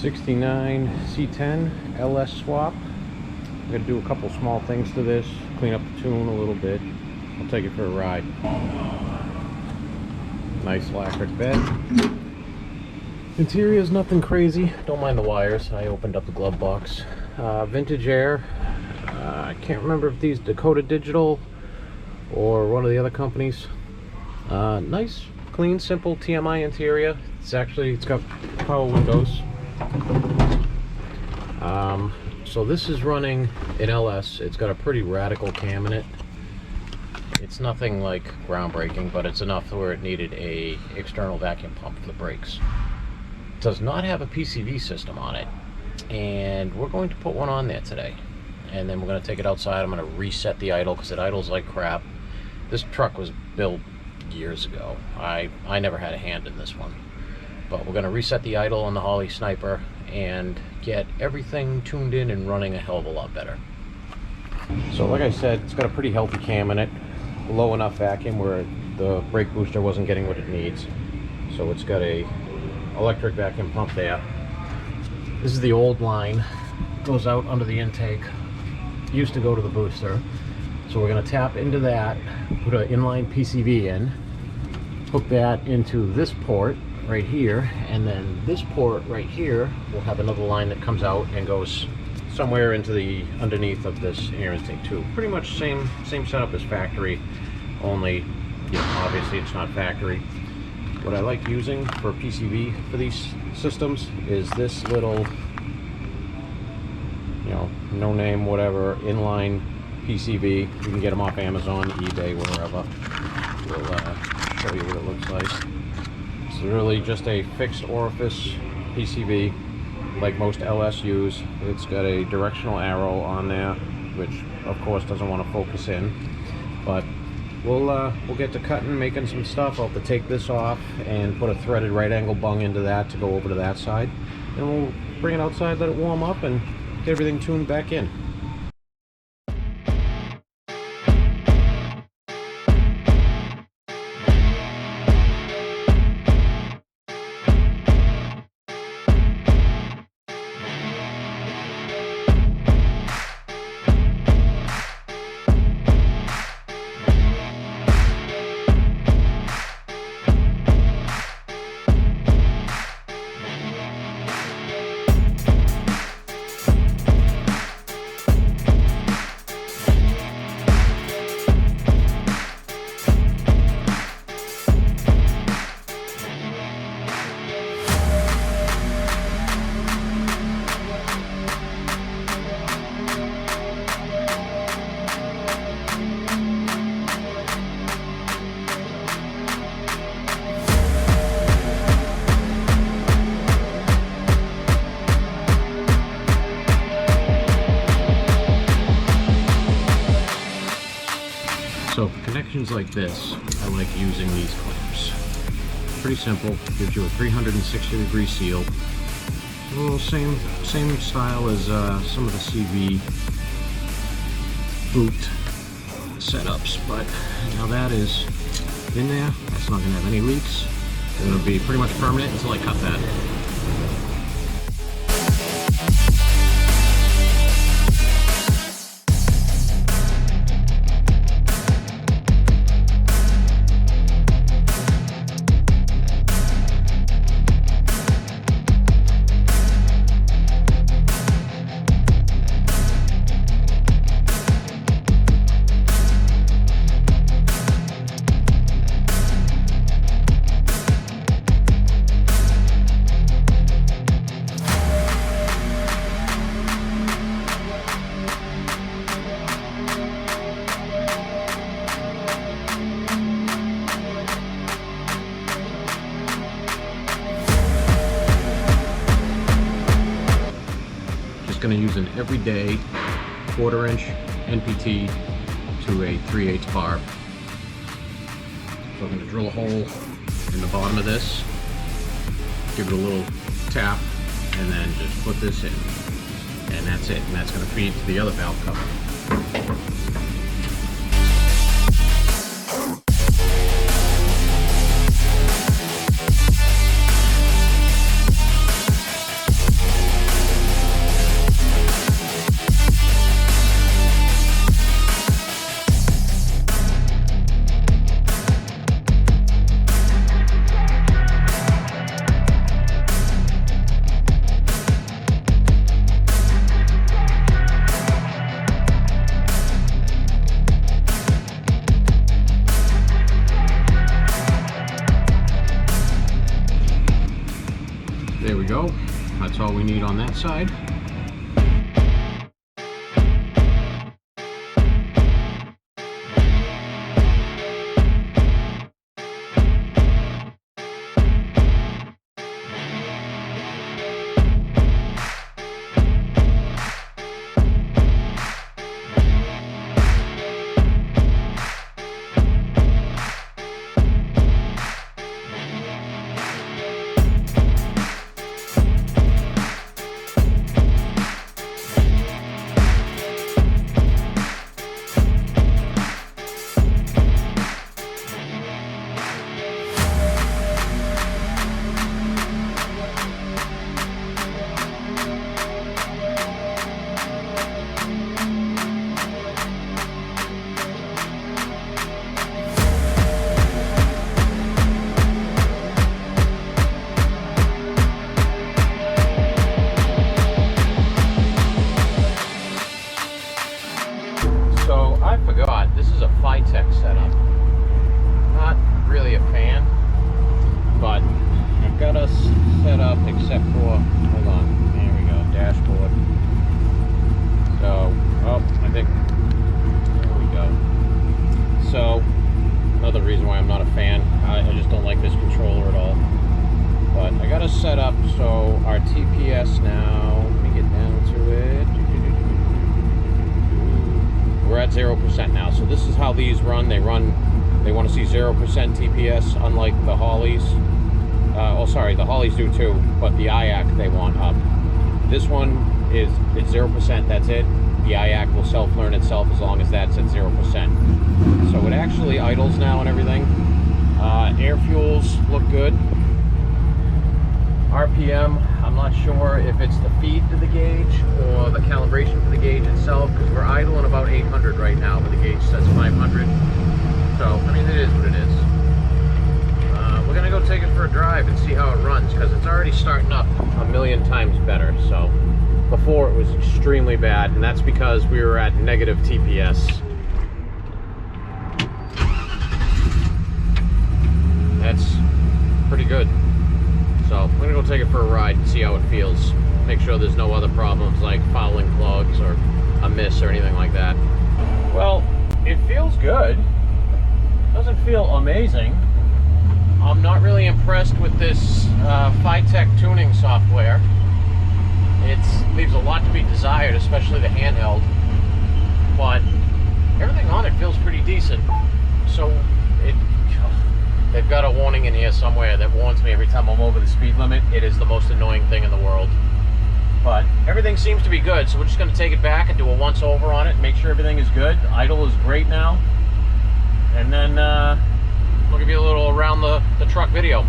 '69 C10 LS swap. I'm going to do a couple small things to this, clean up the tune a little bit. I'll take it for a ride. Nice electric bed. Interior is nothing crazy. Don't mind the wires. I opened up the glove box. Vintage air. I can't remember if these Dakota Digital or one of the other companies. Nice, clean, simple TMI interior. It's got power windows. So this is running an LS. It's got a pretty radical cam in it. It's nothing like groundbreaking, but it's enough where it needed a external vacuum pump for the brakes. It does not have a PCV system on it, and we're going to put one on there today. And then we're going to take it outside. I'm going to reset the idle because it idles like crap. This truck was built years ago. I never had a hand in this one. But we're going to reset the idle on the Holley Sniper and get everything tuned in and running a hell of a lot better. So like I said, it's got a pretty healthy cam in it. Low enough vacuum where the brake booster wasn't getting what it needs. So it's got a electric vacuum pump there. This is the old line. Goes out under the intake. Used to go to the booster. So we're going to tap into that, put an inline PCV in, hook that into this port right here, and then this port right here will have another line that comes out and goes somewhere into the underneath of this air intake too. Pretty much same setup as factory, only obviously it's not factory. What I like using for PCV for these systems is this little, no name, whatever, inline PCV. You can get them off Amazon, eBay, wherever. We'll show you what it looks like. It's really just a fixed orifice PCV, like most LSUs. It's got a directional arrow on there, which of course doesn't want to focus in. But we'll get to cutting, making some stuff. I'll have to take this off and put a threaded right angle bung into that to go over to that side. And we'll bring it outside, let it warm up, and get everything tuned back in. So for connections like this, I like using these clamps. Pretty simple, gives you a 360-degree seal. A little same style as some of the CV boot setups, but now that is in there. That's not going to have any leaks. It'll be pretty much permanent until I cut that. Going to use an everyday 1/4" NPT to a 3/8 barb. So I'm going to drill a hole in the bottom of this, give it a little tap, and then just put this in. And that's it. And that's going to feed to the other valve cover. There we go. That's all we need on that side. I forgot, this is a FiTech setup. Not really a fan, but I've got us set up except for, hold on, there we go, dashboard. So, I think, there we go. So, another reason why I'm not a fan, I just don't like this controller at all. But I got us set up so our TPS now, let me get down to it. We're at 0% now, so this is how these run. They want to see 0% TPS, unlike the Holleys. The Holleys do too, but the IAC they want up. This one it's 0%, that's it. The IAC will self-learn itself as long as that's at 0%. So it actually idles now and everything. Air fuels look good. RPM, I'm not sure if it's the feed to the gauge or the calibration for the gauge itself, because we're idling about 800 right now, but the gauge says 500. So, I mean, it is what it is. We're going to go take it for a drive and see how it runs, because it's already starting up a million times better. So, before it was extremely bad, and that's because we were at negative TPS. That's pretty good. So we're gonna go take it for a ride and see how it feels. Make sure there's no other problems like fouling plugs or a miss or anything like that. Well, it feels good. Doesn't feel amazing. I'm not really impressed with this FiTech tuning software. It leaves a lot to be desired, especially the handheld. But everything on it feels pretty decent. So they've got a warning in here somewhere that warns me every time I'm over the speed limit. It is the most annoying thing in the world. But everything seems to be good, so we're just going to take it back and do a once over on it and make sure everything is good. Idle is great now. And then we'll give you a little around the truck video.